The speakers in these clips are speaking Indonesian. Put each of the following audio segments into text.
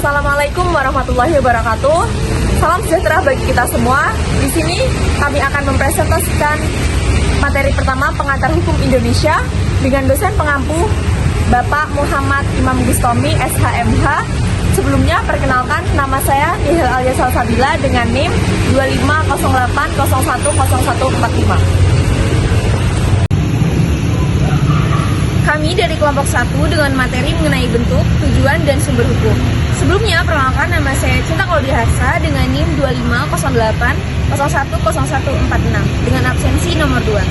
Assalamualaikum warahmatullahi wabarakatuh. Salam sejahtera bagi kita semua. Di sini kami akan mempresentasikan materi pertama pengantar hukum Indonesia dengan dosen pengampu Bapak Muhammad Imam Gustomi, SHMH. Sebelumnya perkenalkan, nama saya Nihil Alia Salsabila dengan NIM 2508010145. Kami dari kelompok 1 dengan materi mengenai bentuk, tujuan, dan sumber hukum. Sebelumnya, perkenalkan, nama saya Cinta Klaudiahasa dengan NIM 2508010146 dengan absensi nomor 2.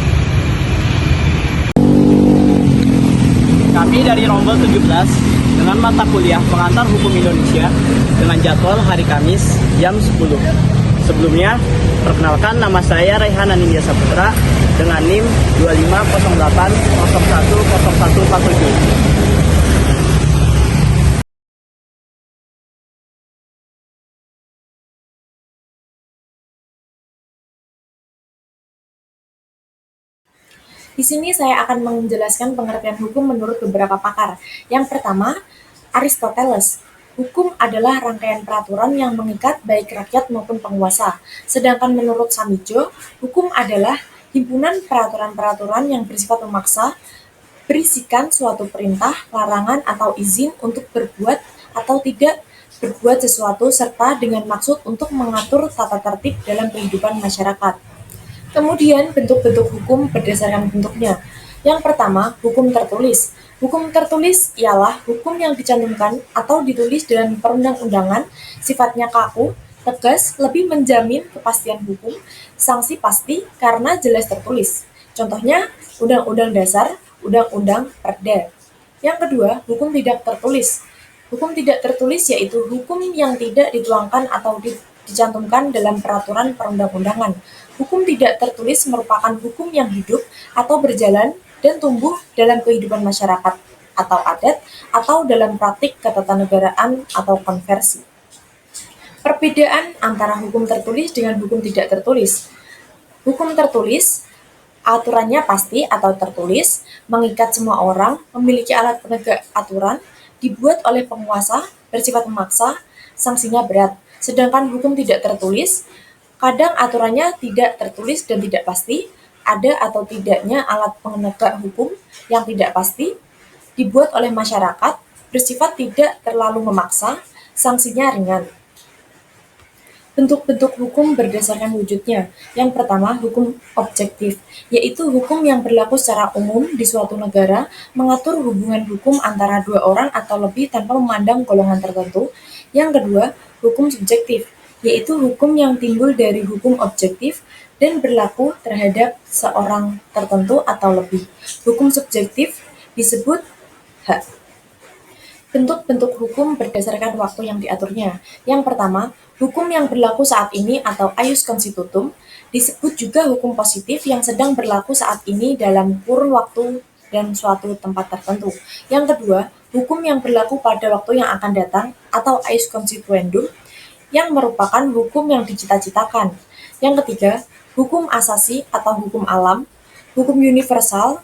Kami dari Rombel 17 dengan mata kuliah pengantar hukum Indonesia dengan jadwal hari Kamis jam 10. Sebelumnya, perkenalkan, nama saya Raihan Anindya Saputra dengan NIM 2508010147. Di sini saya akan menjelaskan pengertian hukum menurut beberapa pakar. Yang pertama, Aristoteles. Hukum adalah rangkaian peraturan yang mengikat baik rakyat maupun penguasa. Sedangkan menurut Samijo, hukum adalah himpunan peraturan-peraturan yang bersifat memaksa, berisikan suatu perintah, larangan, atau izin untuk berbuat atau tidak berbuat sesuatu serta dengan maksud untuk mengatur tata tertib dalam kehidupan masyarakat. Kemudian bentuk-bentuk hukum berdasarkan bentuknya. Yang pertama, hukum tertulis. Hukum tertulis ialah hukum yang dicantumkan atau ditulis dalam perundang-undangan, sifatnya kaku, tegas, lebih menjamin kepastian hukum, sanksi pasti karena jelas tertulis. Contohnya, Undang-Undang Dasar, Undang-Undang Perda. Yang kedua, hukum tidak tertulis. Hukum tidak tertulis yaitu hukum yang tidak dituangkan atau dicantumkan dalam peraturan perundang-undangan. Hukum tidak tertulis merupakan hukum yang hidup atau berjalan dan tumbuh dalam kehidupan masyarakat atau adat atau dalam praktik ketatanegaraan atau konversi. Perbedaan antara hukum tertulis dengan hukum tidak tertulis. Hukum tertulis aturannya pasti atau tertulis, mengikat semua orang, memiliki alat penegak aturan, dibuat oleh penguasa, bersifat memaksa, sanksinya berat. Sedangkan hukum tidak tertulis, kadang aturannya tidak tertulis dan tidak pasti, ada atau tidaknya alat penegak hukum yang tidak pasti, dibuat oleh masyarakat, bersifat tidak terlalu memaksa, sanksinya ringan. Bentuk-bentuk hukum berdasarkan wujudnya. Yang pertama, hukum objektif, yaitu hukum yang berlaku secara umum di suatu negara, mengatur hubungan hukum antara dua orang atau lebih tanpa memandang golongan tertentu. Yang kedua, hukum subjektif, yaitu hukum yang timbul dari hukum objektif dan berlaku terhadap seorang tertentu atau lebih. Hukum subjektif disebut hak. Bentuk-bentuk hukum berdasarkan waktu yang diaturnya. Yang pertama, hukum yang berlaku saat ini atau aius constitutum, disebut juga hukum positif yang sedang berlaku saat ini dalam kurun waktu dan suatu tempat tertentu. Yang kedua, hukum yang berlaku pada waktu yang akan datang atau aius constituendum, yang merupakan hukum yang dicita-citakan. Yang ketiga, hukum asasi atau hukum alam, hukum universal,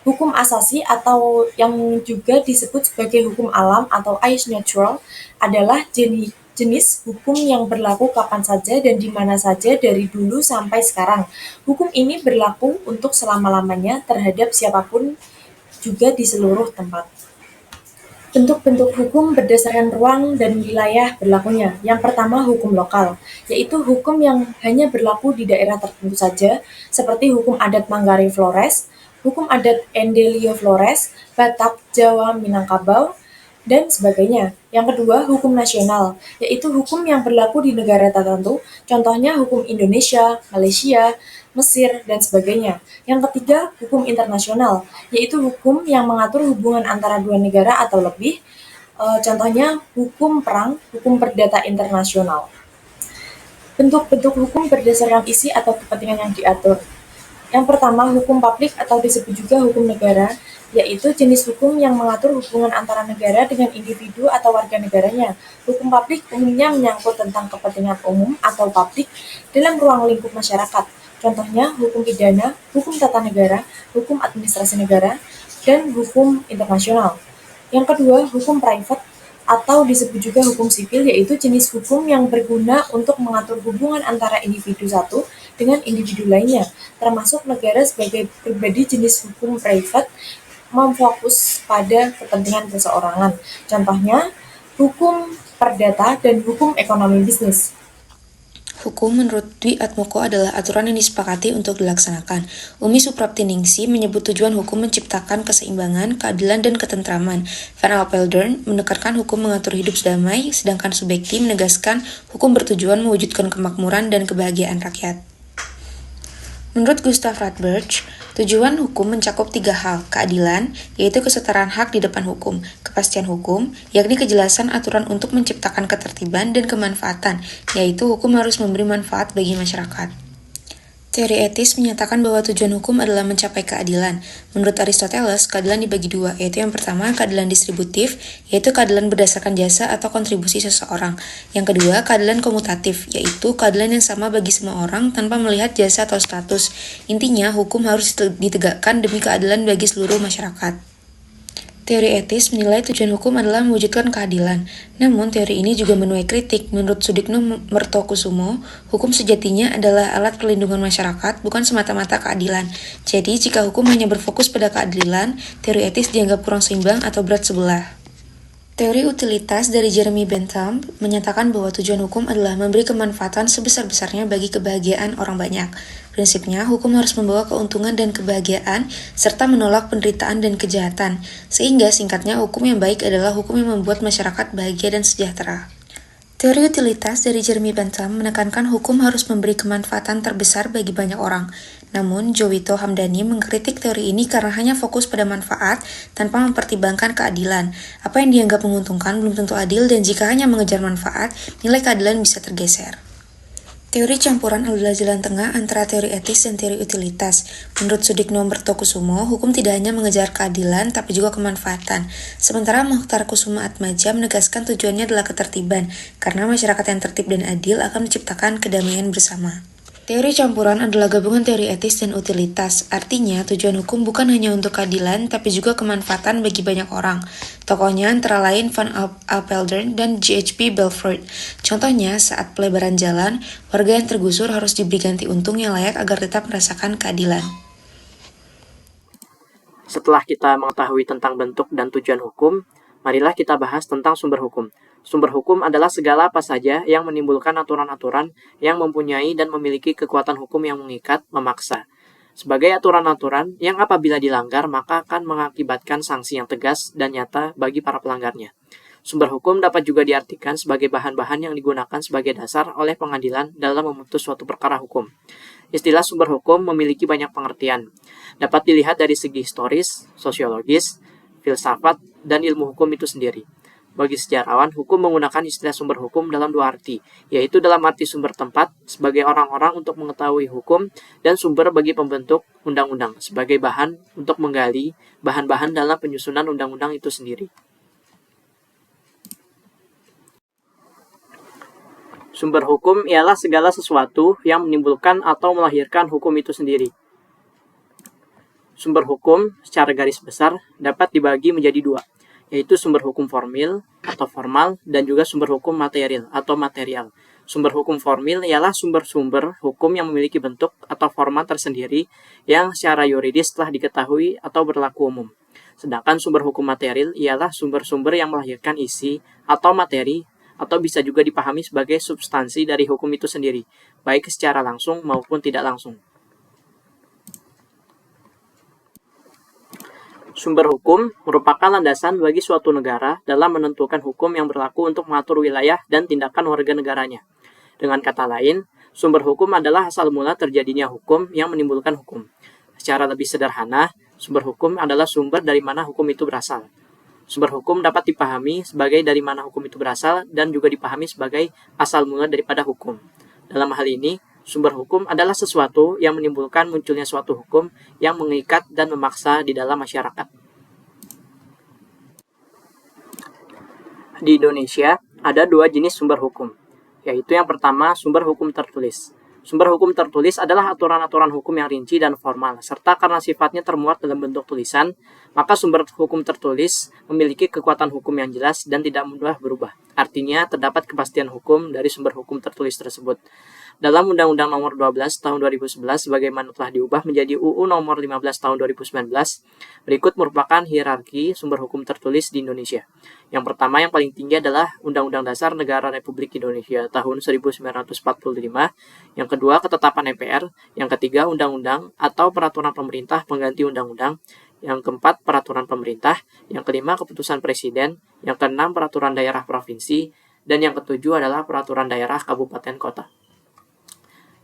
hukum asasi atau yang juga disebut sebagai hukum alam atau aius natural adalah jenis hukum yang berlaku kapan saja dan di mana saja dari dulu sampai sekarang. Hukum ini berlaku untuk selama-lamanya terhadap siapapun juga di seluruh tempat. Bentuk-bentuk hukum berdasarkan ruang dan wilayah berlakunya. Yang pertama, hukum lokal, yaitu hukum yang hanya berlaku di daerah tertentu saja, seperti hukum adat Manggarai Flores, hukum adat Endelio Flores, Batak, Jawa, Minangkabau, dan sebagainya. Yang kedua, hukum nasional, yaitu hukum yang berlaku di negara tertentu, contohnya hukum Indonesia, Malaysia, Mesir, dan sebagainya. Yang ketiga, hukum internasional, yaitu hukum yang mengatur hubungan antara dua negara atau lebih, contohnya hukum perang, hukum perdata internasional. Bentuk-bentuk hukum berdasarkan isi atau kepentingan yang diatur. Yang pertama, hukum publik atau disebut juga hukum negara, yaitu jenis hukum yang mengatur hubungan antara negara dengan individu atau warga negaranya. Hukum publik umumnya menyangkut tentang kepentingan umum atau publik dalam ruang lingkup masyarakat. Contohnya hukum pidana, hukum tata negara, hukum administrasi negara, dan hukum internasional. Yang kedua, hukum private atau disebut juga hukum sipil, yaitu jenis hukum yang berguna untuk mengatur hubungan antara individu satu dengan individu lainnya, termasuk negara sebagai pribadi. Jenis hukum privat memfokus pada kepentingan perseorangan. Contohnya, hukum perdata dan hukum ekonomi bisnis. Hukum menurut Dwi Atmoko adalah aturan yang disepakati untuk dilaksanakan. Umi Supraptiningsih menyebut tujuan hukum menciptakan keseimbangan, keadilan, dan ketentraman. Van Apeldoorn menekankan hukum mengatur hidup damai, sedangkan Subekti menegaskan hukum bertujuan mewujudkan kemakmuran dan kebahagiaan rakyat. Menurut Gustav Radbert, tujuan hukum mencakup 3 hal, keadilan, yaitu kesetaraan hak di depan hukum, kepastian hukum, yakni kejelasan aturan untuk menciptakan ketertiban, dan kemanfaatan, yaitu hukum harus memberi manfaat bagi masyarakat. Teori etis menyatakan bahwa tujuan hukum adalah mencapai keadilan. Menurut Aristoteles, keadilan dibagi 2, yaitu yang pertama keadilan distributif, yaitu keadilan berdasarkan jasa atau kontribusi seseorang. Yang kedua, keadilan komutatif, yaitu keadilan yang sama bagi semua orang tanpa melihat jasa atau status. Intinya, hukum harus ditegakkan demi keadilan bagi seluruh masyarakat. Teori etis menilai tujuan hukum adalah mewujudkan keadilan. Namun, teori ini juga menuai kritik. Menurut Sudikno Mertokusumo, hukum sejatinya adalah alat perlindungan masyarakat, bukan semata-mata keadilan. Jadi, jika hukum hanya berfokus pada keadilan, teori etis dianggap kurang seimbang atau berat sebelah. Teori utilitas dari Jeremy Bentham menyatakan bahwa tujuan hukum adalah memberi kemanfaatan sebesar-besarnya bagi kebahagiaan orang banyak. Prinsipnya, hukum harus membawa keuntungan dan kebahagiaan, serta menolak penderitaan dan kejahatan. Sehingga singkatnya, hukum yang baik adalah hukum yang membuat masyarakat bahagia dan sejahtera. Teori utilitas dari Jeremy Bentham menekankan hukum harus memberi kemanfaatan terbesar bagi banyak orang. Namun, Jowito Hamdani mengkritik teori ini karena hanya fokus pada manfaat tanpa mempertimbangkan keadilan. Apa yang dianggap menguntungkan belum tentu adil, dan jika hanya mengejar manfaat, nilai keadilan bisa tergeser. Teori campuran adalah jalan tengah antara teori etis dan teori utilitas. Menurut Sudikno Mertokusumo, hukum tidak hanya mengejar keadilan, tapi juga kemanfaatan. Sementara Mokhtar Kusuma Atmaja menegaskan tujuannya adalah ketertiban, karena masyarakat yang tertib dan adil akan menciptakan kedamaian bersama. Teori campuran adalah gabungan teori etis dan utilitas. Artinya, tujuan hukum bukan hanya untuk keadilan, tapi juga kemanfaatan bagi banyak orang. Tokohnya antara lain Van Apeldoorn dan G.H.P. Belfort. Contohnya, saat pelebaran jalan, warga yang tergusur harus diberi ganti untung yang layak agar tetap merasakan keadilan. Setelah kita mengetahui tentang bentuk dan tujuan hukum, marilah kita bahas tentang sumber hukum. Sumber hukum adalah segala apa saja yang menimbulkan aturan-aturan yang mempunyai dan memiliki kekuatan hukum yang mengikat, memaksa. Sebagai aturan-aturan yang apabila dilanggar maka akan mengakibatkan sanksi yang tegas dan nyata bagi para pelanggarnya. Sumber hukum dapat juga diartikan sebagai bahan-bahan yang digunakan sebagai dasar oleh pengadilan dalam memutus suatu perkara hukum. Istilah sumber hukum memiliki banyak pengertian. Dapat dilihat dari segi historis, sosiologis, filsafat, dan ilmu hukum itu sendiri. Bagi sejarawan, hukum menggunakan istilah sumber hukum dalam 2 arti, yaitu dalam arti sumber tempat sebagai orang-orang untuk mengetahui hukum dan sumber bagi pembentuk undang-undang sebagai bahan untuk menggali bahan-bahan dalam penyusunan undang-undang itu sendiri. Sumber hukum ialah segala sesuatu yang menimbulkan atau melahirkan hukum itu sendiri. Sumber hukum secara garis besar dapat dibagi menjadi 2, yaitu sumber hukum formil atau formal dan juga sumber hukum material atau material. Sumber hukum formil ialah sumber-sumber hukum yang memiliki bentuk atau format tersendiri yang secara yuridis telah diketahui atau berlaku umum. Sedangkan sumber hukum material ialah sumber-sumber yang melahirkan isi atau materi atau bisa juga dipahami sebagai substansi dari hukum itu sendiri, baik secara langsung maupun tidak langsung. Sumber hukum merupakan landasan bagi suatu negara dalam menentukan hukum yang berlaku untuk mengatur wilayah dan tindakan warga negaranya. Dengan kata lain, sumber hukum adalah asal mula terjadinya hukum yang menimbulkan hukum. Secara lebih sederhana, sumber hukum adalah sumber dari mana hukum itu berasal. Sumber hukum dapat dipahami sebagai dari mana hukum itu berasal dan juga dipahami sebagai asal mula daripada hukum. Dalam hal ini, sumber hukum adalah sesuatu yang menimbulkan munculnya suatu hukum yang mengikat dan memaksa di dalam masyarakat. Di Indonesia, ada 2 jenis sumber hukum, yaitu yang pertama sumber hukum tertulis. Sumber hukum tertulis adalah aturan-aturan hukum yang rinci dan formal, serta karena sifatnya termuat dalam bentuk tulisan, maka sumber hukum tertulis memiliki kekuatan hukum yang jelas dan tidak mudah berubah. Artinya, terdapat kepastian hukum dari sumber hukum tertulis tersebut. Dalam Undang-Undang Nomor 12 Tahun 2011, sebagaimana telah diubah menjadi UU Nomor 15 Tahun 2019, berikut merupakan hierarki sumber hukum tertulis di Indonesia. Yang pertama, yang paling tinggi adalah Undang-Undang Dasar Negara Republik Indonesia tahun 1945. Yang kedua, ketetapan MPR. Yang ketiga, undang-undang atau peraturan pemerintah pengganti undang-undang. Yang keempat, peraturan pemerintah. Yang kelima, keputusan presiden. Yang keenam, peraturan daerah provinsi. Dan yang ketujuh adalah peraturan daerah kabupaten kota.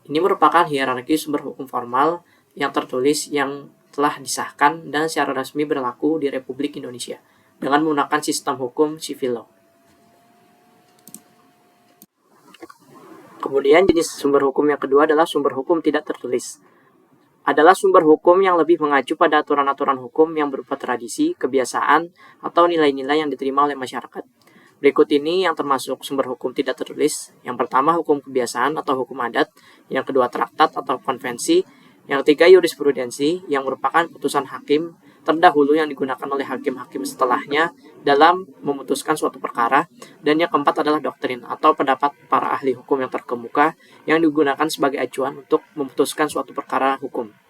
Ini merupakan hierarki sumber hukum formal yang tertulis yang telah disahkan dan secara resmi berlaku di Republik Indonesia dengan menggunakan sistem hukum civil law. Kemudian jenis sumber hukum yang kedua adalah sumber hukum tidak tertulis. Adalah sumber hukum yang lebih mengacu pada aturan-aturan hukum yang berupa tradisi, kebiasaan, atau nilai-nilai yang diterima oleh masyarakat. Berikut ini yang termasuk sumber hukum tidak tertulis. Yang pertama, hukum kebiasaan atau hukum adat. Yang kedua, traktat atau konvensi. Yang ketiga, jurisprudensi, yang merupakan putusan hakim terdahulu yang digunakan oleh hakim-hakim setelahnya dalam memutuskan suatu perkara. Dan yang keempat adalah doktrin atau pendapat para ahli hukum yang terkemuka yang digunakan sebagai acuan untuk memutuskan suatu perkara hukum.